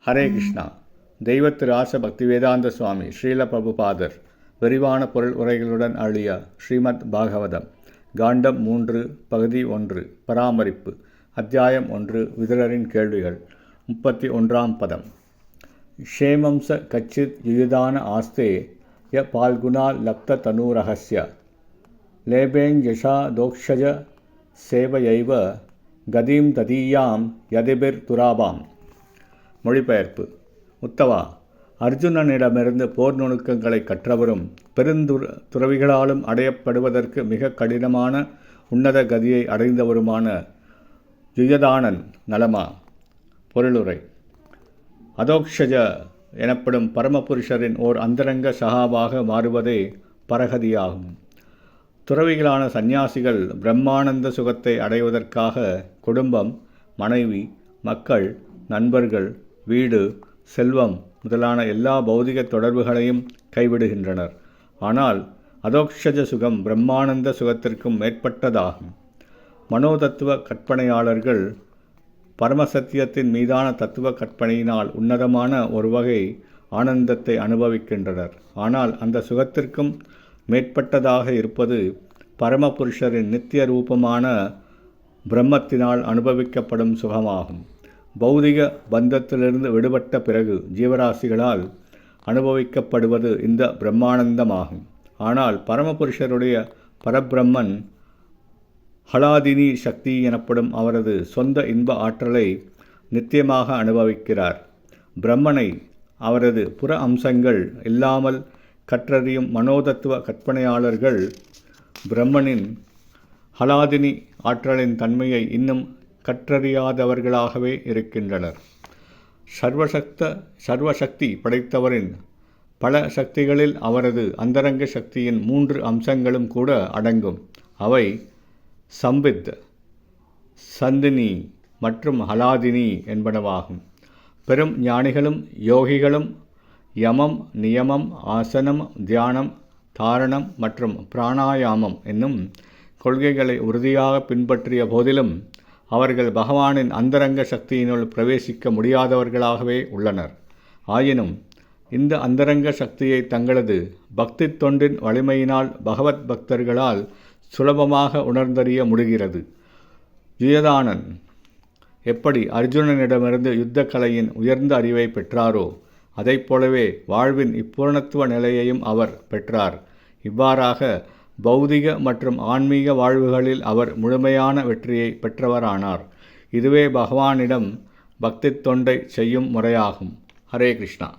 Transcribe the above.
ஹரே கிருஷ்ணா. தெய்வத்து ராச பக்திவேதாந்த சுவாமி ஸ்ரீல பிரபுபாதர் விரிவான பொருள் உரைகளுடன் அழிய ஸ்ரீமத் பாகவதம் காண்டம் 3 பகுதி 1 பராமரிப்பு அத்தியாயம் 1 விதுரரின் கேள்விகள் 31ஆம் பதம். க்ஷேமம்ச கச்சித் யுயுதான ஆஸ்தே ய பால்குணா லப்த தனூரஹஸ்ய லேபேஞ்சஷா தோக்ஷஜ சேவையைவ கதீம் ததீயாம் யதிபிர் துராபாம். மொழிபெயர்ப்பு. உத்தவா, அர்ஜுனனிடமிருந்து போர் நுணுக்கங்களை கற்றவரும் துறவிகளாலும் அடையப்படுவதற்கு மிக கடினமான உன்னத கதியை அடைந்தவருமான யுயதானன் நலமா? பொருளுரை. அதோக்ஷஜ எனப்படும் பரமபுருஷரின் ஓர் அந்தரங்க சகாவாக மாறுவதே பரகதியாகும். துறவிகளான சந்நியாசிகள் பிரம்மானந்த சுகத்தை அடைவதற்காக குடும்பம், மனைவி, மக்கள், நண்பர்கள், வீடு, செல்வம் முதலான எல்லா பௌதிக தொடர்புகளையும் கைவிடுகின்றனர். ஆனால் அதோக்ஷஜ சுகம் பிரம்மானந்த சுகத்திற்கும் மேற்பட்டதாகும். மனோதத்துவ கற்பனையாளர்கள் பரமசத்தியத்தின் மீதான தத்துவ கற்பனையினால் உன்னதமான ஒரு வகை ஆனந்தத்தை அனுபவிக்கின்றனர். ஆனால் அந்த சுகத்திற்கும் மேற்பட்டதாக இருப்பது பரமபுருஷரின் நித்திய ரூபமான பிரம்மத்தினால் அனுபவிக்கப்படும் சுகமாகும். பௌதிக பந்தத்திலிருந்து விடுபட்ட பிறகு ஜீவராசிகளால் அனுபவிக்கப்படுவது இந்த பிரம்மானந்தமாகும். ஆனால் பரமபுருஷருடைய பரபிரம்மன் ஹலாதினி சக்தி எனப்படும் அவரது சொந்த இன்ப ஆற்றலை நித்தியமாக அனுபவிக்கிறார். பிரம்மனை அவரது புற அம்சங்கள் இல்லாமல் கற்றறியும் மனோதத்துவ கற்பனையாளர்கள் பிரம்மனின் ஹலாதினி ஆற்றலின் தன்மையை இன்னும் கற்றறியாதவர்களாகவே இருக்கின்றனர். சர்வசக்தி படைத்தவரின் பல சக்திகளில் அவரது அந்தரங்க சக்தியின் 3 அம்சங்களும் கூட அடங்கும். அவை சம்பித், சந்தினி மற்றும் ஹலாதினி என்பனவாகும். பெரும் ஞானிகளும் யோகிகளும் யமம், நியமம், ஆசனம், தியானம், தாரணம் மற்றும் பிராணாயாமம் என்னும் கொள்கைகளை உறுதியாக பின்பற்றிய போதிலும் அவர்கள் பகவானின் அந்தரங்க சக்தியினுள் பிரவேசிக்க முடியாதவர்களாகவே உள்ளனர். ஆயினும் இந்த அந்தரங்க சக்தியை தங்களது பக்தி தொண்டின் வலிமையினால் பகவத் பக்தர்களால் சுலபமாக உணர்ந்தறிய முடிகிறது. யுயதானன் எப்படி அர்ஜுனனிடமிருந்து யுத்த கலையின் உயர்ந்த அறிவை பெற்றாரோ அதைப்போலவே வாழ்வின் இப்பூரணத்துவ நிலையையும் அவர் பெற்றார். இவ்வாறாக பௌதிக மற்றும் ஆன்மீக வாழ்வுகளில் அவர் முழுமையான வெற்றியை பெற்றவரானார். இதுவே பகவானிடம் பக்தி தொண்டை செய்யும் முறையாகும். ஹரே கிருஷ்ணா.